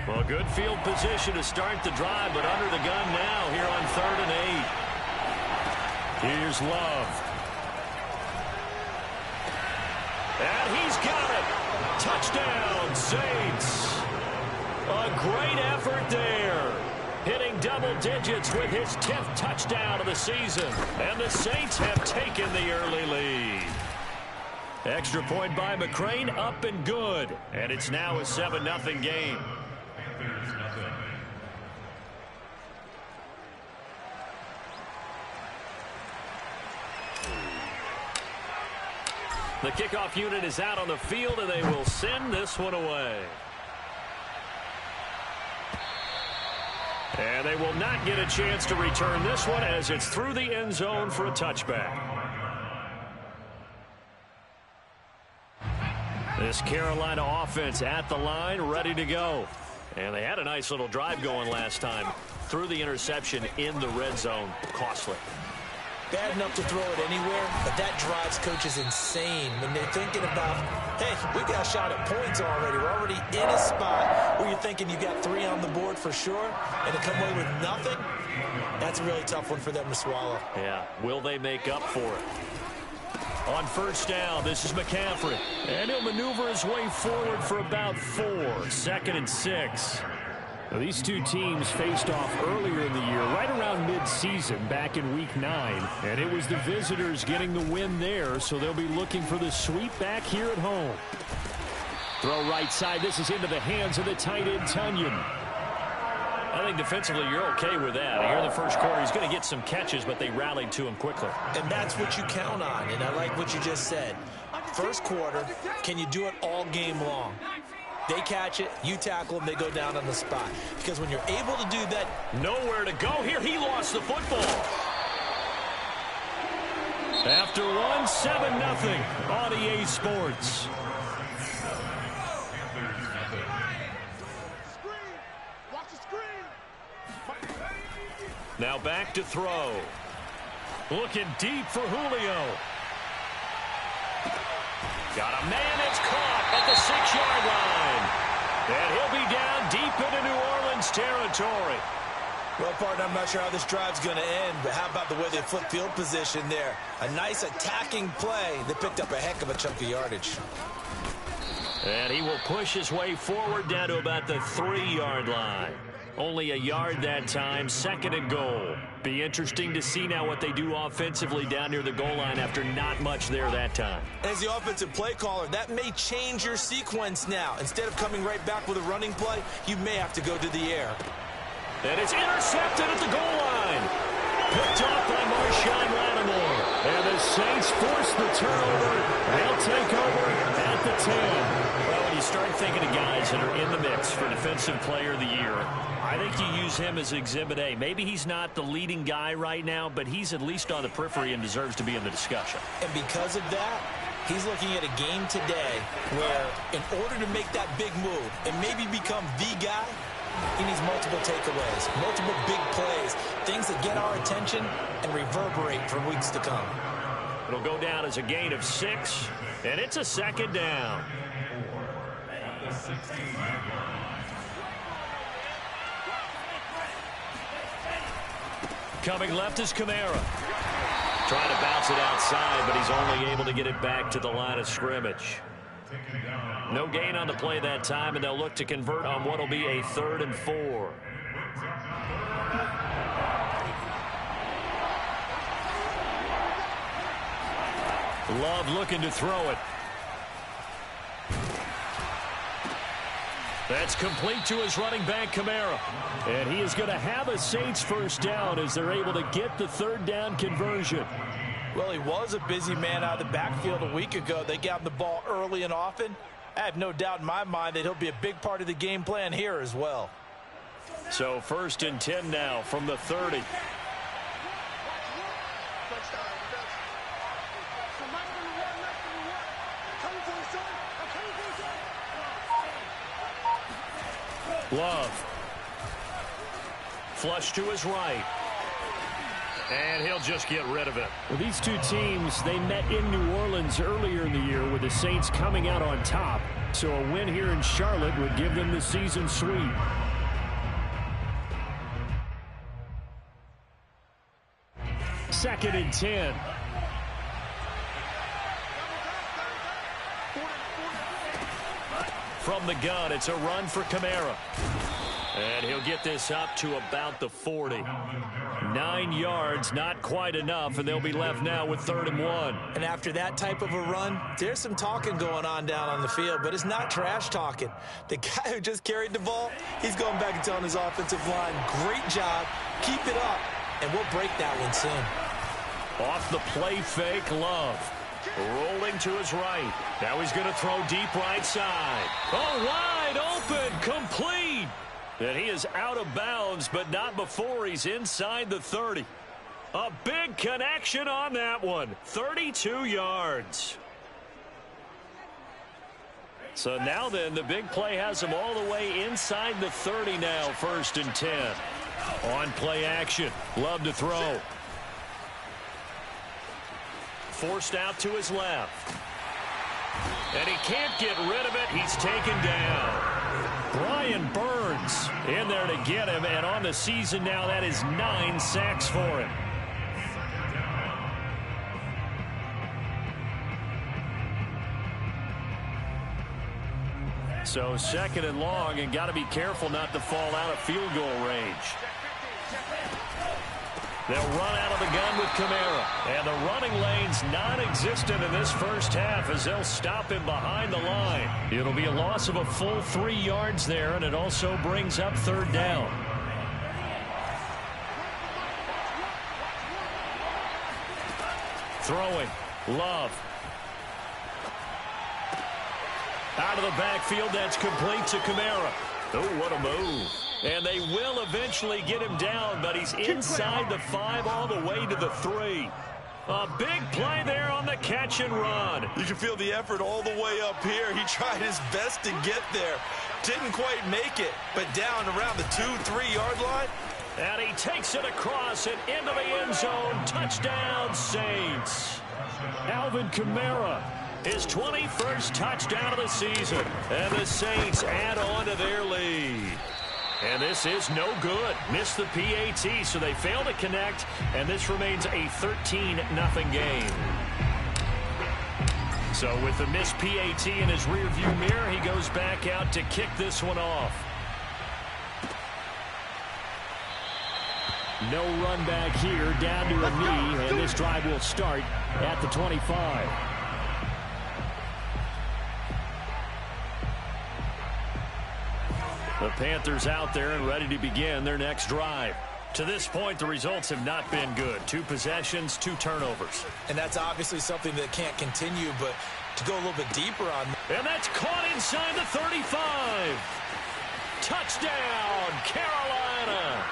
Well, good field position to start the drive, but under the gun now here on 3rd and 8. Here's Love. And he's got it. Touchdown, Saints. A great effort there. Hitting double digits with his 10th touchdown of the season. And the Saints have taken the early lead. Extra point by McCrane, up and good. And it's now a 7-0 game. The kickoff unit is out on the field, and they will send this one away. And they will not get a chance to return this one as it's through the end zone for a touchback. This Carolina offense at the line, ready to go. And they had a nice little drive going last time. Through the interception in the red zone. Costly. Bad enough to throw it anywhere, but that drives coaches insane when they're thinking about, hey, we got a shot at points already. We're already in a spot where you're thinking you got 3 on the board for sure, and to come away with nothing, that's a really tough one for them to swallow. Yeah, will they make up for it? On first down, this is McCaffrey. And he'll maneuver his way forward for about 4. 2nd and 6. Now, these two teams faced off earlier in the year, right around mid-season, back in Week 9. And it was the visitors getting the win there, so they'll be looking for the sweep back here at home. Throw right side. This is into the hands of the tight end, Tunyon. I think defensively you're okay with that. Here in the first quarter, he's going to get some catches, but they rallied to him quickly. And that's what you count on, and I like what you just said. First quarter, can you do it all game long? They catch it, you tackle them, they go down on the spot. Because when you're able to do that... Nowhere to go here. He lost the football. After one, 7-0 on EA Sports. Now back to throw. Looking deep for Julio. Got a man that's caught at the 6-yard line. And he'll be down deep into New Orleans territory. Well, partner, I'm not sure how this drive's going to end, but how about the way they flip field position there? A nice attacking play. They picked up a heck of a chunk of yardage. And he will push his way forward down to about the 3-yard line. Only a yard that time, 2nd and goal. Be interesting to see now what they do offensively down near the goal line after not much there that time. As the offensive play caller, that may change your sequence now. Instead of coming right back with a running play, you may have to go to the air. And it's intercepted at the goal line. Picked off by Marshawn Lattimore. And the Saints force the turnover. They'll take over at the 10. Well, when you start thinking of guys that are in the mix for Defensive Player of the Year, I think you use him as Exhibit A. Maybe he's not the leading guy right now, but he's at least on the periphery and deserves to be in the discussion. And because of that, he's looking at a game today where in order to make that big move and maybe become the guy, he needs multiple takeaways, multiple big plays, things that get our attention and reverberate for weeks to come. It'll go down as a gain of 6, and it's a 2nd down. Coming left is Kamara. Trying to bounce it outside, but he's only able to get it back to the line of scrimmage. No gain on the play that time, and they'll look to convert on what will be a 3rd and 4. Love looking to throw it. That's complete to his running back, Kamara. And he is going to have a Saints first down as they're able to get the 3rd down conversion. Well, he was a busy man out of the backfield a week ago. They got him the ball early and often. I have no doubt in my mind that he'll be a big part of the game plan here as well. So 1st and 10 now from the 30. Love. Flush to his right. And he'll just get rid of it. Well, these two teams, they met in New Orleans earlier in the year with the Saints coming out on top. So a win here in Charlotte would give them the season sweep. Second and 10. From the gun, it's a run for Kamara. And he'll get this up to about the 40. 9 yards, not quite enough, and they'll be left now with 3rd and 1. And after that type of a run, there's some talking going on down on the field, but it's not trash talking. The guy who just carried the ball, he's going back and telling his offensive line, great job, keep it up, and we'll break that one soon. Off the play fake, Love. Rolling to his right. Now he's going to throw deep right side. Oh, wide open, complete. And he is out of bounds, but not before he's inside the 30. A big connection on that one. 32 yards. So now then, the big play has him all the way inside the 30 now, 1st and 10. On play action. Love to throw. Forced out to his left. And he can't get rid of it. He's taken down. Brian Burns in there to get him, and on the season now, that is 9 sacks for him. So 2nd and long, and got to be careful not to fall out of field goal range. They'll run out of the gun with Kamara. And the running lane's non-existent in this first half as they'll stop him behind the line. It'll be a loss of a full 3 yards there, and it also brings up 3rd down. Throwing. Love. Out of the backfield, that's complete to Kamara. Oh, what a move. And they will eventually get him down, but he's inside the 5 all the way to the 3. A big play there on the catch and run. You can feel the effort all the way up here. He tried his best to get there. Didn't quite make it, but down around the 2-3 yard line. And he takes it across and into the end zone. Touchdown, Saints. Alvin Kamara, his 21st touchdown of the season. And the Saints add on to their lead. And this is no good. Missed the PAT, so they fail to connect, and this remains a 13-0 game. So with the missed PAT in his rearview mirror, he goes back out to kick this one off. No run back here, down to a knee, and this drive will start at the 25. The Panthers out there and ready to begin their next drive. To this point, the results have not been good. 2 possessions, 2 turnovers. And that's obviously something that can't continue, but to go a little bit deeper on. And that's caught inside the 35. Touchdown, Carolina.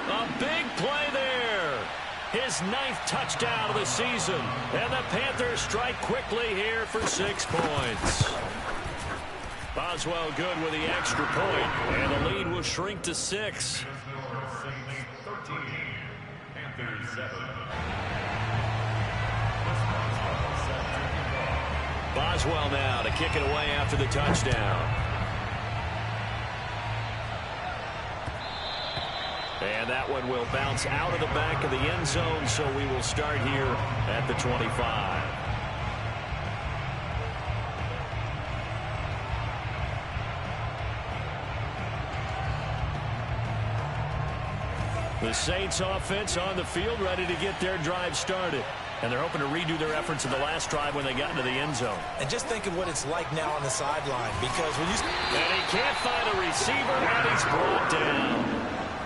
A big play there. His 9th touchdown of the season. And the Panthers strike quickly here for 6 points. Boswell good with the extra point, and the lead will shrink to 6. Boswell now to kick it away after the touchdown. And that one will bounce out of the back of the end zone, so we will start here at the 25. The Saints offense on the field, ready to get their drive started. And they're hoping to redo their efforts in the last drive when they got into the end zone. And just think of what it's like now on the sideline, because when you... And he can't find a receiver, and he's brought down.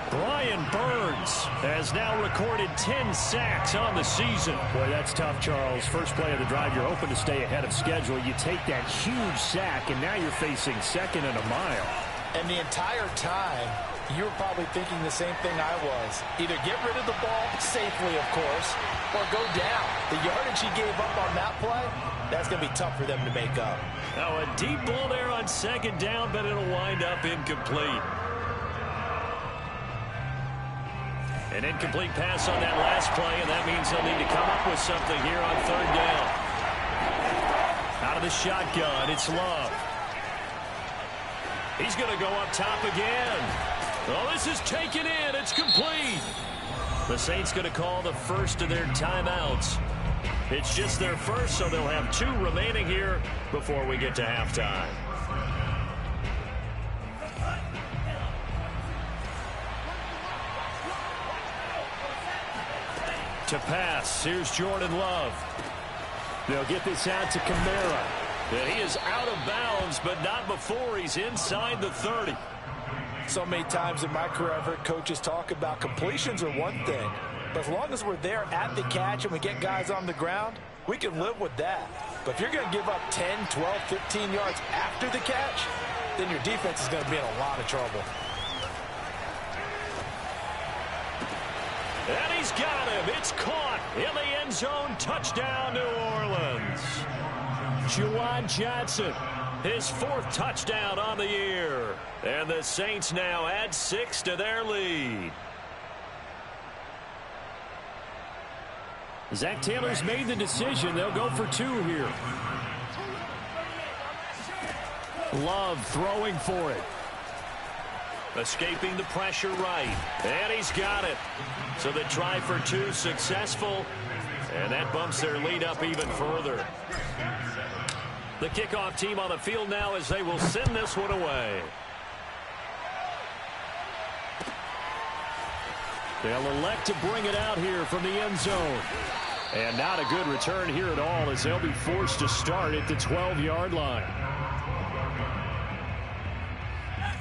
Brian Burns has now recorded 10 sacks on the season. Boy, that's tough, Charles. First play of the drive, you're hoping to stay ahead of schedule. You take that huge sack, and now you're facing 2nd and a mile. And the entire time, you were probably thinking the same thing I was. Either get rid of the ball, safely, of course, or go down. The yardage he gave up on that play, that's going to be tough for them to make up. Now a deep ball there on 2nd down, but it'll wind up incomplete. An incomplete pass on that last play, and that means they'll need to come up with something here on third down. Out of the shotgun, it's Love. He's going to go up top again. Oh, this is taken in. It's complete. The Saints going to call the first of their timeouts. It's just their first, so they'll have 2 remaining here before we get to halftime. To pass, here's Jordan Love. They'll get this out to Kamara. And he is out of bounds, but not before he's inside the 30. So many times in my career, I've heard coaches talk about completions are one thing. But as long as we're there at the catch and we get guys on the ground, we can live with that. But if you're going to give up 10, 12, 15 yards after the catch, then your defense is going to be in a lot of trouble. And he's got him. It's caught in the end zone. Touchdown, New Orleans. Juwan Johnson, his 4th touchdown on the year. And the Saints now add 6 to their lead. Zach Taylor's made the decision. They'll go for 2 here. Love throwing for it. Escaping the pressure right. And he's got it. So the try for 2 successful. And that bumps their lead up even further. The kickoff team on the field now as they will send this one away. They'll elect to bring it out here from the end zone. And not a good return here at all as they'll be forced to start at the 12-yard line.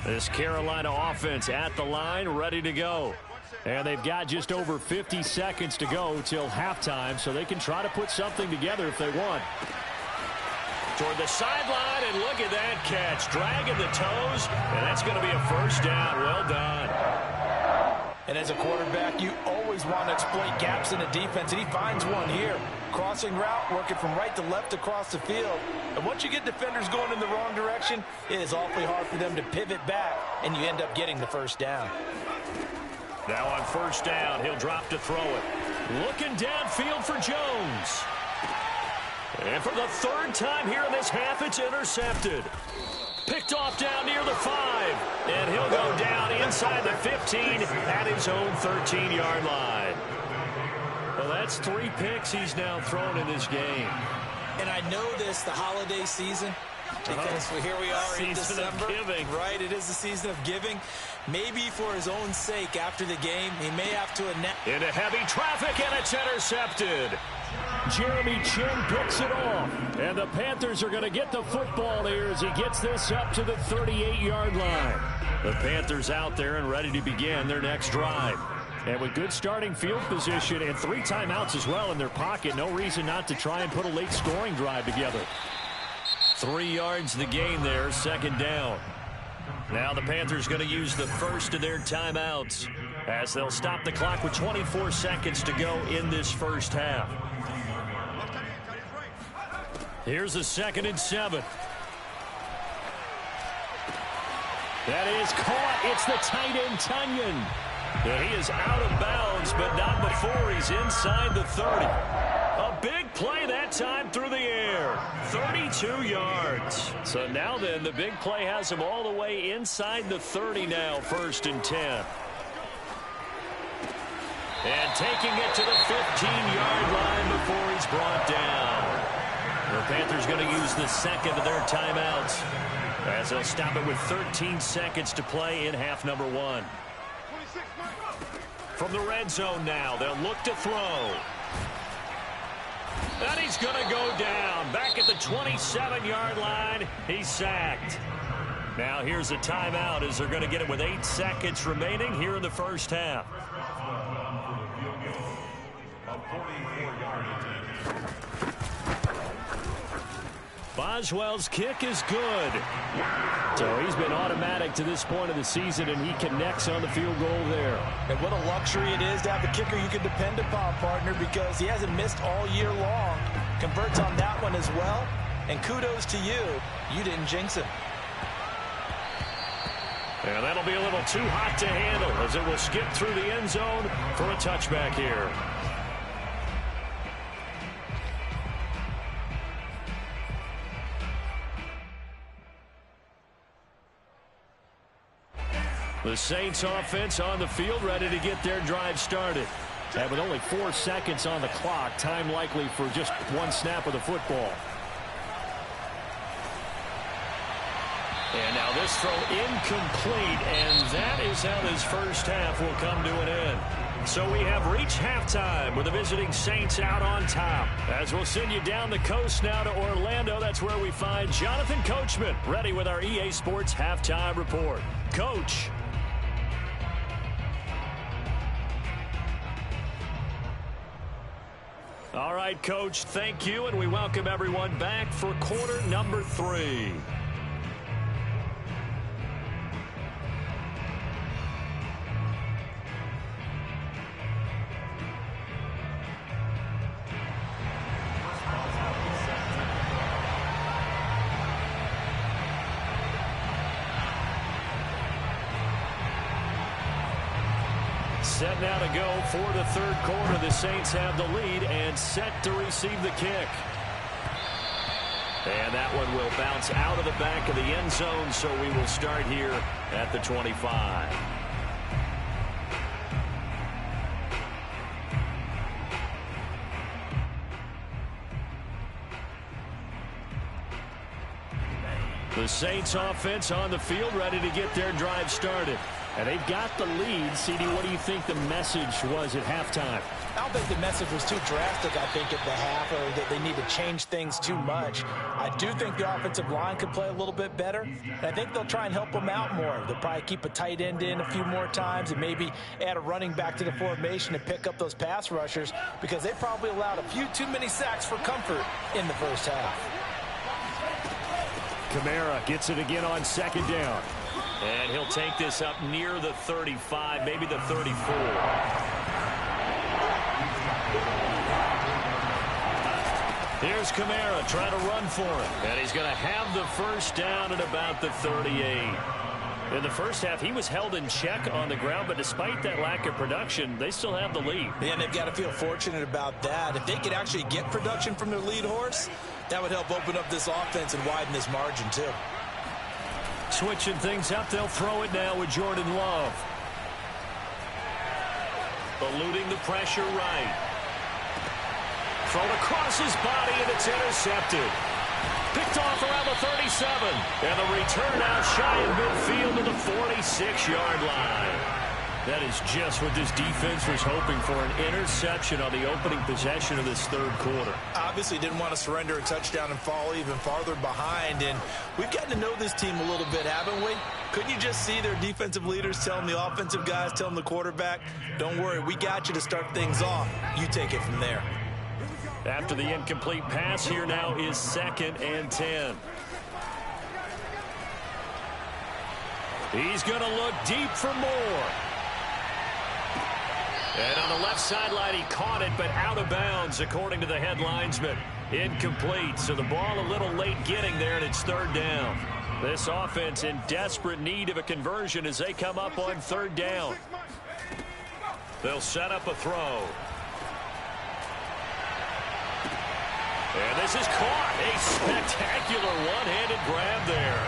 This Carolina offense at the line, ready to go. And they've got just over 50 seconds to go till halftime, so they can try to put something together if they want. Toward the sideline, and look at that catch. Dragging the toes, and that's going to be a first down. Well done. And as a quarterback, you always want to exploit gaps in the defense, and he finds one here. Crossing route, working from right to left across the field. And once you get defenders going in the wrong direction, it is awfully hard for them to pivot back, and you end up getting the first down. Now on first down, he'll drop to throw it. Looking downfield for Jones. And for the 3rd time here in this half, it's intercepted. Picked off down near the 5. And he'll go down inside the 15 at his own 13-yard line. Well, that's 3 picks he's now thrown in this game. And I know this, the holiday season, because here we are in December. Right, it is the season of giving. Maybe for his own sake after the game, he may have to announce. Into heavy traffic, and it's intercepted. Jeremy Chin picks it off. And the Panthers are going to get the football here as he gets this up to the 38-yard line. The Panthers out there and ready to begin their next drive. And with good starting field position and 3 timeouts as well in their pocket, no reason not to try and put a late scoring drive together. 3 yards the gain there, 2nd down. Now the Panthers going to use the first of their timeouts as they'll stop the clock with 24 seconds to go in this first half. Here's a 2nd and 7. That is caught. It's the tight end, Tunyon. And he is out of bounds, but not before he's inside the 30. A big play that time through the air. 32 yards. So now then, the big play has him all the way inside the 30 now, 1st and 10. And taking it to the 15-yard line before he's brought down. The Panthers going to use the 2nd of their timeouts as they'll stop it with 13 seconds to play in half number 1. From the red zone now, they'll look to throw. And he's going to go down. Back at the 27-yard line, he's sacked. Now here's a timeout as they're going to get it with 8 seconds remaining here in the first half. Boswell's kick is good. So he's been automatic to this point of the season, and he connects on the field goal there. And what a luxury it is to have a kicker you can depend upon, partner, because he hasn't missed all year long. Converts on that one as well. And kudos to you. You didn't jinx him. And that'll be a little too hot to handle as it will skip through the end zone for a touchback here. The Saints offense on the field, ready to get their drive started. And with only 4 seconds on the clock, time likely for just one snap of the football. And now this throw incomplete, and that is how this first half will come to an end. So we have reached halftime with the visiting Saints out on top. As we'll send you down the coast now to Orlando, that's where we find Jonathan Coachman, ready with our EA Sports Halftime Report. Coach. All right, Coach, thank you, and we welcome everyone back for quarter number 3. Set now to go for the third quarter. The Saints have the lead and set to receive the kick. And that one will bounce out of the back of the end zone, so we will start here at the 25. The Saints offense on the field, ready to get their drive started. And they've got the lead. CD, what do you think the message was at halftime? I don't think the message was too drastic, I think, at the half, or that they need to change things too much. I do think the offensive line could play a little bit better, and I think they'll try and help them out more. They'll probably keep a tight end in a few more times and maybe add a running back to the formation and pick up those pass rushers, because they probably allowed a few too many sacks for comfort in the first half. Kamara gets it again on second down. And he'll take this up near the 35, maybe the 34. Here's Kamara trying to run for it. And he's going to have the first down at about the 38. In the first half, he was held in check on the ground, but despite that lack of production, they still have the lead. Yeah, and they've got to feel fortunate about that. If they could actually get production from their lead horse, that would help open up this offense and widen this margin, too. Switching things up, they'll throw it now with Jordan Love. Eluding the pressure right. Thrown across his body, and it's intercepted. Picked off around the 37. And the return out shy in midfield to the 46-yard line. That is just what this defense was hoping for, an interception on the opening possession of this third quarter. Obviously didn't want to surrender a touchdown and fall even farther behind, and we've gotten to know this team a little bit, haven't we? Couldn't you just see their defensive leaders telling the offensive guys, telling the quarterback, don't worry, we got you to start things off. You take it from there. After the incomplete pass, here now is 2nd and 10. He's going to look deep for more. And on the left sideline, he caught it, but out of bounds, according to the head linesman. Incomplete, so the ball a little late getting there, and it's 3rd down. This offense in desperate need of a conversion as they come up on 3rd down. They'll set up a throw. And this is caught. A spectacular one-handed grab there.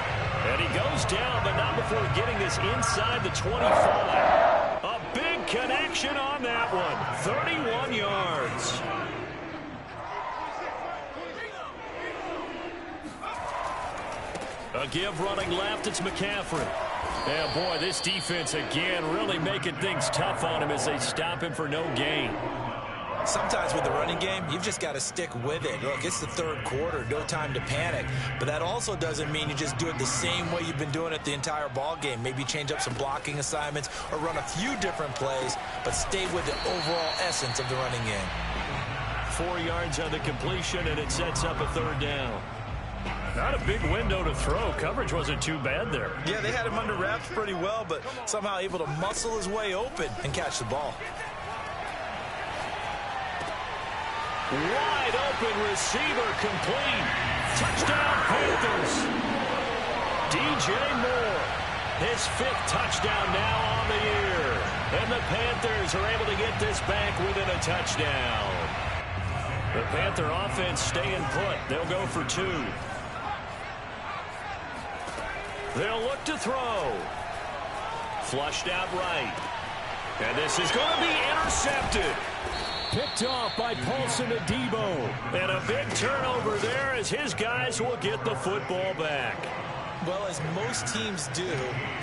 And he goes down, but not before getting this inside the 25. A big connection on that one. 31 yards. A give running left. It's McCaffrey. Yeah, boy, this defense again really making things tough on him as they stop him for no gain. Sometimes with the running game, you've just got to stick with it. Look, it's the third quarter, no time to panic. But that also doesn't mean you just do it the same way you've been doing it the entire ball game. Maybe change up some blocking assignments or run a few different plays, but stay with the overall essence of the running game. 4 yards on the completion, and it sets up a 3rd down. Not a big window to throw. Coverage wasn't too bad there. Yeah, they had him under wraps pretty well, but somehow able to muscle his way open and catch the ball. Wide open receiver complete. Touchdown Panthers. DJ Moore. His 5th touchdown now on the year. And the Panthers are able to get this back within a touchdown. The Panther offense staying put. They'll go for 2. They'll look to throw. Flushed out right. And this is going to be intercepted. Picked off by Paulson Adebo. And a big turnover there as his guys will get the football back. Well, as most teams do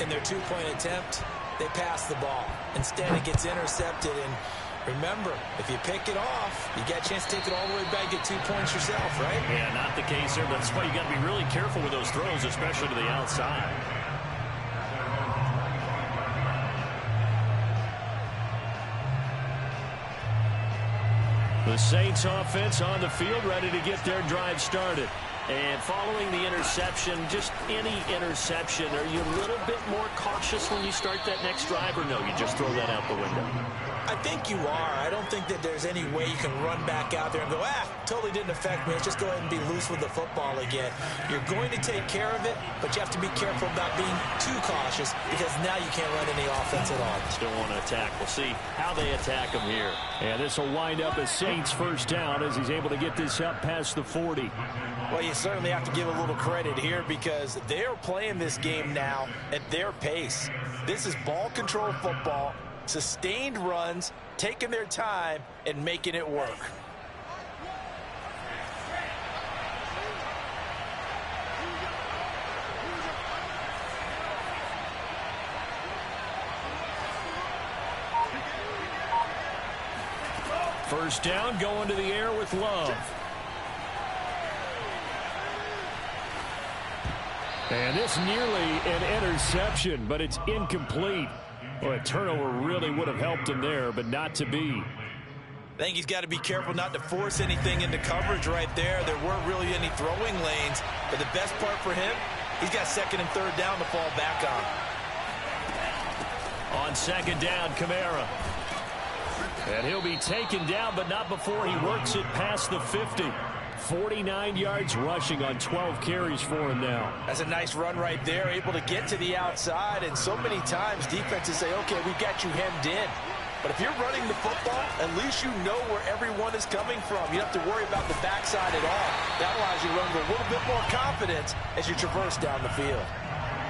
in their 2-point attempt, they pass the ball. Instead, it gets intercepted. And remember, if you pick it off, you get a chance to take it all the way back, get 2 points yourself, right? Yeah, not the case there, but that's why you got to be really careful with those throws, especially to the outside. The Saints offense on the field, ready to get their drive started. And following the interception, just any interception, are you a little bit more cautious when you start that next drive, or no, you just throw that out the window? I think you are. I don't think that there's any way you can run back out there and go, totally didn't affect me. Let's just go ahead and be loose with the football again. You're going to take care of it, but you have to be careful about being too cautious because now you can't run any offense at all. Still want to attack. We'll see how they attack him here. And this will wind up as Saints first down as he's able to get this up past the 40. Well, you certainly have to give a little credit here because they're playing this game now at their pace. This is ball control football, sustained runs, taking their time, and making it work. First down, going to the air with Love. And this nearly an interception, but it's incomplete. Well, a turnover really would have helped him there, but not to be. I think he's got to be careful not to force anything into coverage right there. There weren't really any throwing lanes, but the best part for him, he's got 2nd and 3rd down to fall back on. On 2nd down, Kamara. And he'll be taken down, but not before he works it past the 50. 49 yards rushing on 12 carries for him now. That's a nice run right there, able to get to the outside. And so many times defenses say, okay, we got you hemmed in. But if you're running the football, at least you know where everyone is coming from. You don't have to worry about the backside at all. That allows you to run with a little bit more confidence as you traverse down the field.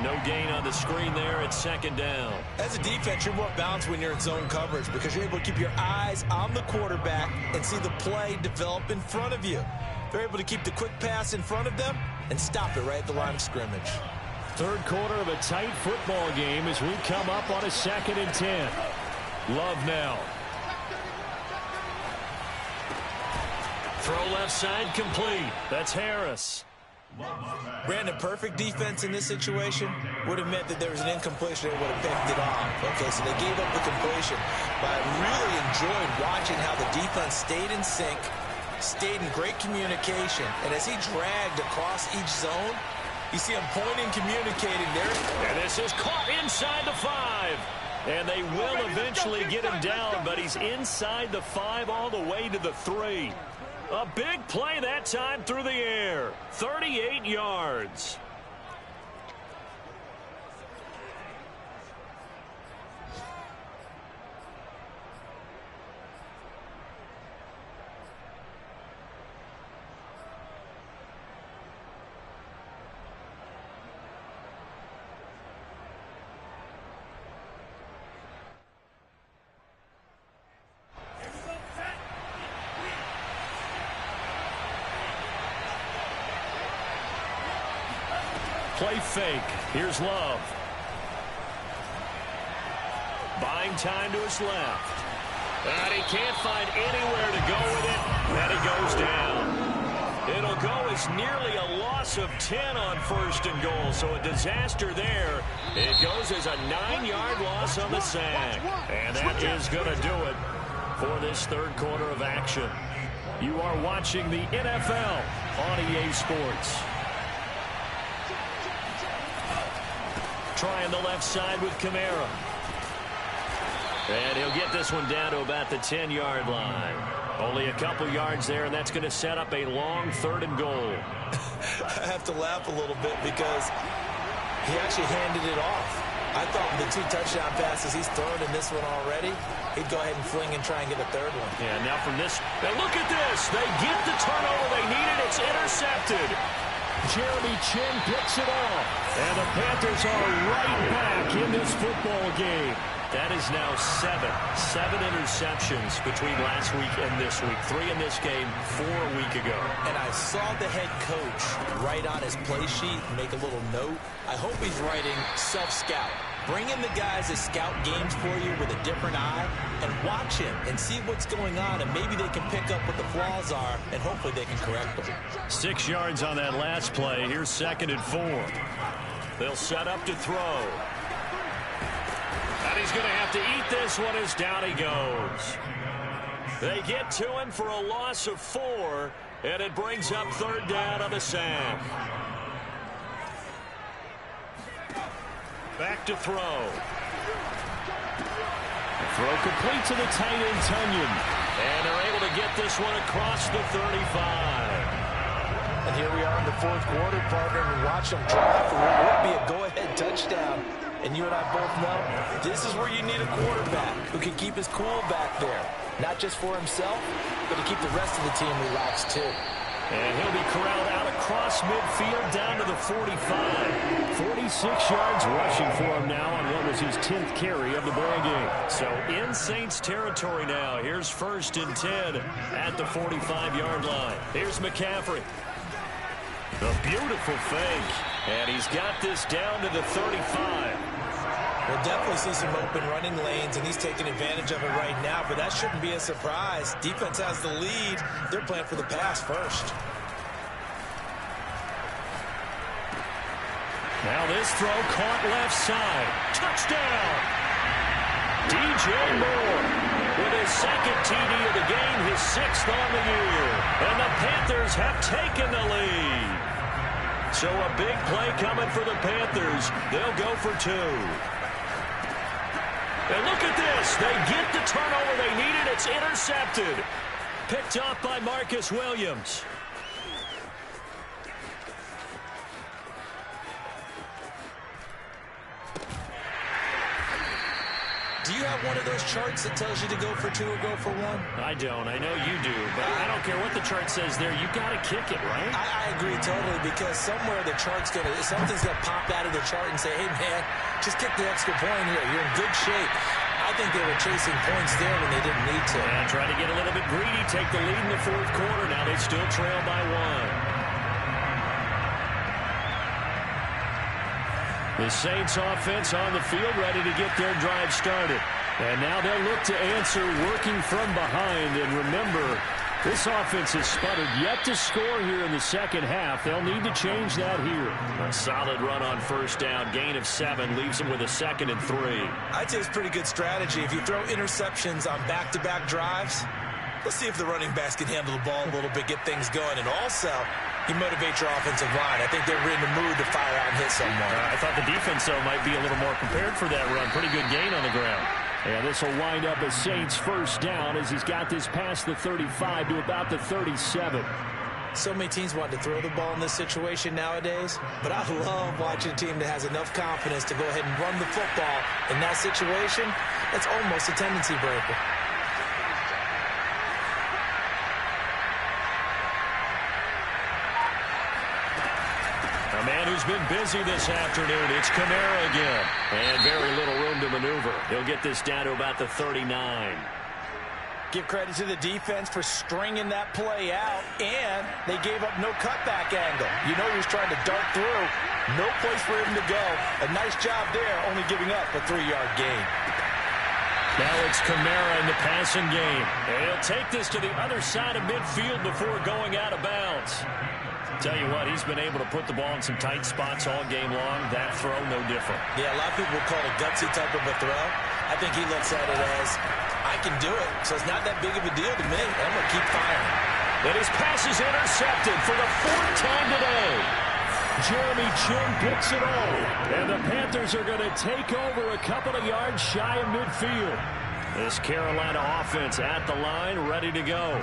No gain on the screen there at 2nd down. As a defense, you're more balanced when you're in zone coverage because you're able to keep your eyes on the quarterback and see the play develop in front of you. They're able to keep the quick pass in front of them and stop it right at the line of scrimmage. 3rd quarter of a tight football game as we come up on a 2nd and 10. Love now. Throw left side complete. That's Harris. Brandon, perfect defense in this situation would have meant that there was an incompletion. They would have picked it off. Okay, so they gave up the completion. But I really enjoyed watching how the defense stayed in sync, stayed in great communication, and as he dragged across each zone, you see him pointing, communicating there. And this is caught inside the 5. And they will eventually get him down, but he's inside the 5 all the way to the 3. A big play that time through the air. 38 yards. Play fake. Here's Love. Buying time to his left. And he can't find anywhere to go with it. And he goes down. It'll go as nearly a loss of 10 on 1st and goal. So a disaster there. It goes as a 9-yard loss on the sack. And that is going to do it for this 3rd quarter of action. You are watching the NFL on EA Sports. Trying the left side with Kamara. And he'll get this one down to about the 10-yard line. Only a couple yards there, and that's going to set up a long 3rd and goal. I have to laugh a little bit because he actually handed it off. I thought with the 2 touchdown passes he's thrown in this one already, he'd go ahead and fling and try and get a 3rd one. Yeah, now from this, now look at this. They get the turnover they needed. It's intercepted. Jeremy Chin picks it off. And the Panthers are right back in this football game. That is now 7 interceptions between last week and this week. 3 in this game, 4 a week ago. And I saw the head coach write on his play sheet, make a little note. I hope he's writing self-scout. Bring in the guys that scout games for you with a different eye and watch him and see what's going on, and maybe they can pick up what the flaws are, and hopefully they can correct them. 6 yards on that last play. Here's 2nd and 4. They'll set up to throw. And he's going to have to eat this one as down he goes. They get to him for a loss of 4, and it brings up 3rd down on the sack. Back to throw. Throw complete to the tight end, Tunyon. And they're able to get this one across the 35. And here we are in the 4th quarter, partner, and watch them drive for what would be a go-ahead touchdown. And you and I both know this is where you need a quarterback who can keep his cool back there. Not just for himself, but to keep the rest of the team relaxed too. And he'll be corralled out across midfield down to the 45. 46 yards rushing for him now on what was his 10th carry of the ball game. So in Saints territory now. Here's 1st and 10 at the 45-yard line. Here's McCaffrey. The beautiful fake. And he's got this down to the 35. We'll definitely see some open running lanes, and he's taking advantage of it right now, but that shouldn't be a surprise. Defense has the lead. They're playing for the pass first. Now this throw caught left side. Touchdown! DJ Moore with his 2nd TD of the game, his 6th on the year. And the Panthers have taken the lead. So a big play coming for the Panthers. They'll go for 2. And look at this. They get the turnover they needed. It's intercepted. Picked off by Marcus Williams. Do you have one of those charts that tells you to go for 2 or go for 1? I don't. I know you do, but I don't care what the chart says there. You got to kick it, right? I agree totally, because somewhere the chart's something's going to pop out of the chart and say, hey, man, just kick the extra point here. You're in good shape. I think they were chasing points there when they didn't need to. And trying to get a little bit greedy, take the lead in the 4th quarter. Now they still trail by 1. The Saints offense on the field, ready to get their drive started. And now they'll look to answer working from behind. And remember, this offense has sputtered yet to score here in the 2nd half. They'll need to change that here. A solid run on 1st down. Gain of 7 leaves them with a 2nd and 3. I'd say it's pretty good strategy. If you throw interceptions on back-to-back drives, let's see if the running backs can handle the ball a little bit, get things going. And also, you motivate your offensive line. I think they're in the mood to fire out and hit someone. I thought the defense, though, might be a little more prepared for that run. Pretty good gain on the ground. And this will wind up a Saints 1st down as he's got this past the 35 to about the 37. So many teams want to throw the ball in this situation nowadays, but I love watching a team that has enough confidence to go ahead and run the football in that situation. That's almost a tendency breaker. A man who's been busy this afternoon, it's Kamara again. And very little room to maneuver. He'll get this down to about the 39. Give credit to the defense for stringing that play out, and they gave up no cutback angle. You know he was trying to dart through. No place for him to go. A nice job there, only giving up a 3-yard gain. Now it's Kamara in the passing game. And he'll take this to the other side of midfield before going out of bounds. Tell you what, he's been able to put the ball in some tight spots all game long. That throw, no different. Yeah, a lot of people would call it a gutsy type of a throw. I think he looks at it as, I can do it, so it's not that big of a deal to me. I'm going to keep firing. And his pass is intercepted for the 4th time today. Jeremy Chin picks it off. And the Panthers are going to take over a couple of yards shy of midfield. This Carolina offense at the line, ready to go.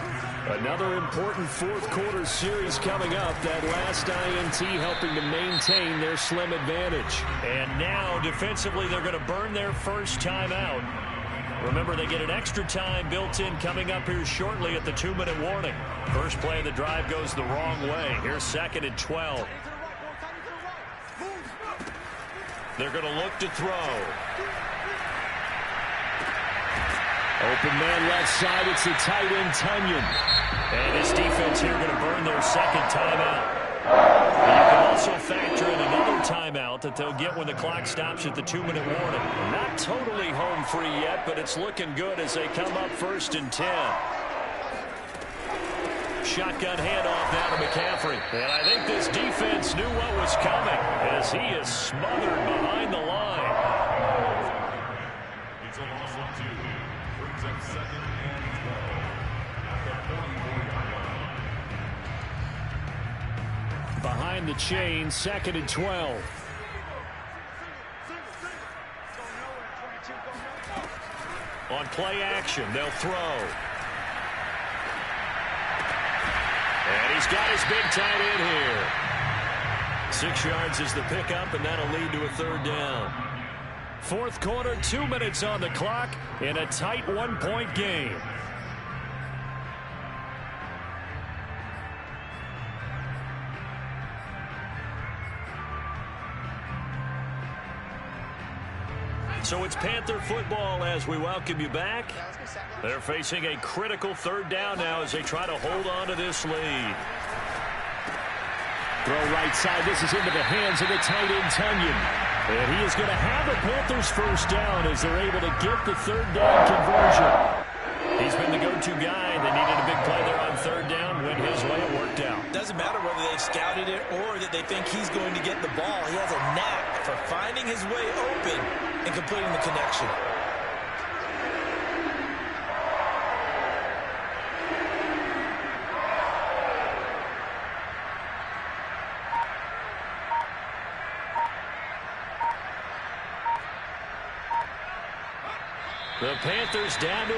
Another important fourth quarter series coming up. That last INT helping to maintain their slim advantage. And now, defensively, they're going to burn their first timeout. Remember, they get an extra time built in coming up here shortly at the 2-minute warning. First play of the drive goes the wrong way. Here's 2nd and 12. They're going to look to throw. Open man left side. It's the tight end, Tunyon. And this defense here going to burn their second timeout. And you can also factor in another timeout that they'll get when the clock stops at the 2-minute warning. Not totally home free yet, but it's looking good as they come up 1st and 10. Shotgun handoff now to McCaffrey. And I think this defense knew what was coming as he is smothered behind the line. It's a loss of 2. Brings up 2nd and 12. At the 44-yard line. Behind the chain, 2nd and 12. On play action, they'll throw. And he's got his big tight end here. 6 yards is the pickup, and that'll lead to a 3rd down. Fourth quarter, 2 minutes on the clock in a tight 1-point game. So it's Panther football as we welcome you back. They're facing a critical 3rd down now as they try to hold on to this lead. Throw right side. This is into the hands of the tight end, Tunyon. And he is going to have a Panthers first down as they're able to get the 3rd down conversion. He's been the go-to guy. They needed a big play there on 3rd down. Went his way. It worked out. Doesn't matter whether they scouted it or that they think he's going to get the ball. He has a knack for finding his way open and completing the connection. The Panthers down to